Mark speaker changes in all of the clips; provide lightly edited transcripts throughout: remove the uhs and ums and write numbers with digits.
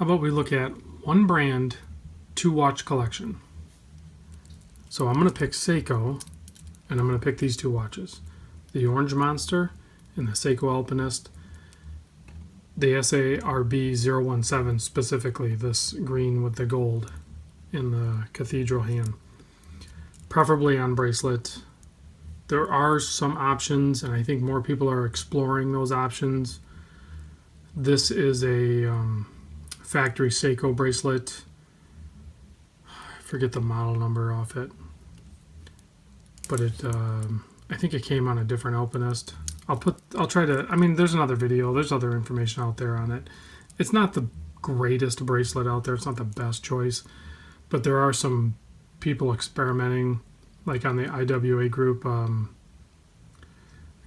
Speaker 1: How about we look at one brand, two watch collection. So I'm going to pick Seiko, and I'm going to pick these two watches. The Orange Monster and the Seiko Alpinist. The sarb017 specifically, this green with the gold in the cathedral hand. Preferably on bracelet. There are some options, and I think more people are exploring those options. This is a factory Seiko bracelet. I forget the model number off it, but it I think it came on a different Alpinist. I'll try to, I mean, there's another video, there's other information out there on it. It's not the greatest bracelet out there, it's not the best choice, but there are some people experimenting, like on the IWA group. A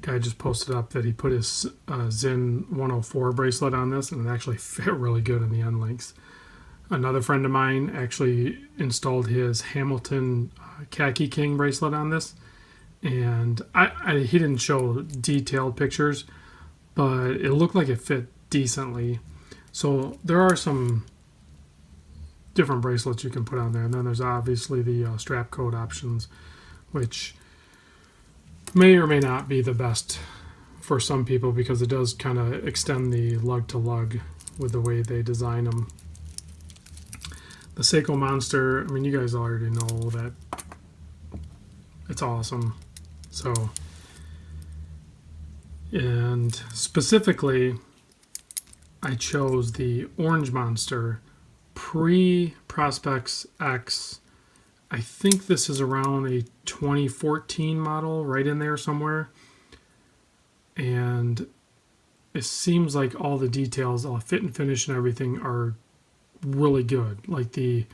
Speaker 1: guy just posted up that he put his Zin 104 bracelet on this, and it actually fit really good in the end links. Another friend of mine actually installed his Hamilton Khaki King bracelet on this, and he didn't show detailed pictures, but it looked like it fit decently. So there are some different bracelets you can put on there, and then there's obviously the strap code options, which may or may not be the best for some people because it does kind of extend the lug to lug with the way they design them. The Seiko Monster, I mean, you guys already know that it's awesome. So, and specifically, I chose the Orange Monster pre-Prospex X. I think this is around a 2014 model, right in there somewhere. And it seems like all the details, all the fit and finish and everything are really good. Like the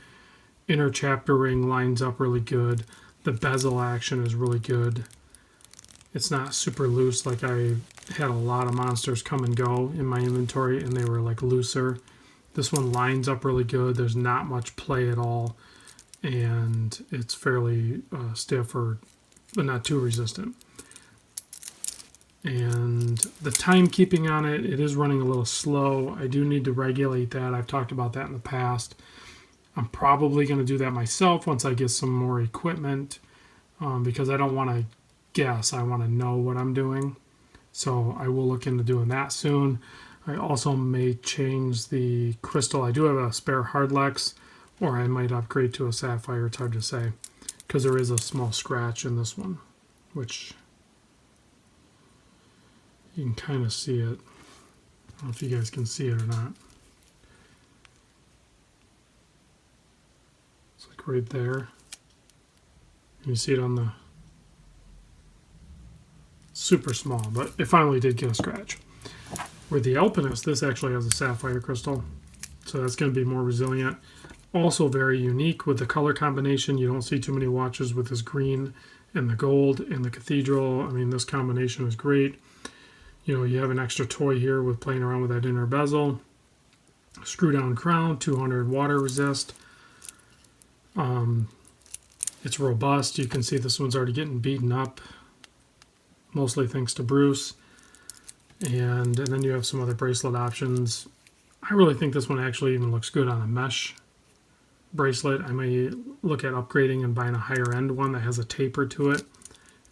Speaker 1: inner chapter ring lines up really good. The bezel action is really good. It's not super loose. Like I had a lot of monsters come and go in my inventory and they were like looser. This one lines up really good. There's not much play at all. And it's fairly stiff, but not too resistant. And the timekeeping on it, it is running a little slow. I do need to regulate that. I've talked about that in the past. I'm probably going to do that myself once I get some more equipment because I don't want to guess. I want to know what I'm doing. So I will look into doing that soon. I also may change the crystal. I do have a spare Hardlex, or I might upgrade to a sapphire. It's hard to say because there is a small scratch in this one, which you can kind of see it. I don't know if you guys can see it or not. It's like right there. You see it on the super small, but it finally did get a scratch. With the Alpinist, this actually has a sapphire crystal, so that's going to be more resilient. Also very unique with the color combination. You don't see too many watches with this green and the gold and the cathedral. I mean, this combination is great. You know, you have an extra toy here with playing around with that inner bezel. Screw down crown, 200 water resist. It's robust. You can see this one's already getting beaten up, mostly thanks to Bruce. And then you have some other bracelet options. I really think this one actually even looks good on a mesh bracelet. I may look at upgrading and buying a higher end one that has a taper to it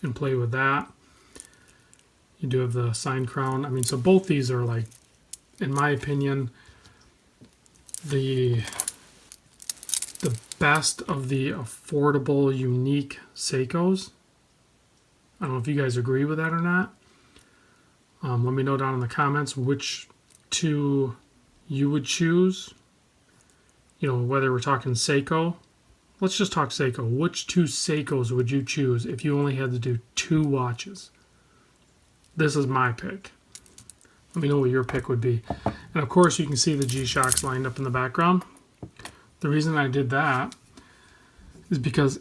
Speaker 1: and play with that. You do have the sign crown. I mean, so both these are, like, in my opinion, the best of the affordable, unique Seikos. I don't know if you guys agree with that or not. Let me know down in the comments which two you would choose. You know, whether we're talking Seiko. Let's just talk Seiko. Which two Seikos would you choose if you only had to do two watches? This is my pick. Let me know what your pick would be. And of course, you can see the G-Shocks lined up in the background. The reason I did that is because,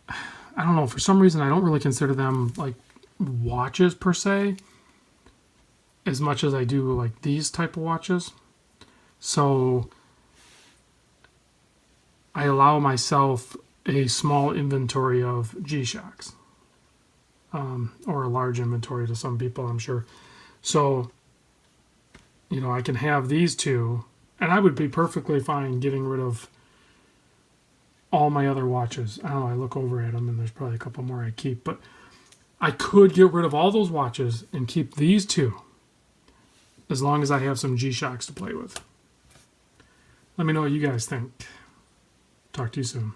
Speaker 1: I don't know, for some reason I don't really consider them like watches per se, as much as I do like these type of watches. So I allow myself a small inventory of G-Shocks, or a large inventory to some people, I'm sure. So, you know, I can have these two And I would be perfectly fine getting rid of all my other watches. I don't know, I look over at them and there's probably a couple more I keep, but I could get rid of all those watches and keep these two as long as I have some G-Shocks to play with. Let me know what you guys think. Talk to you soon.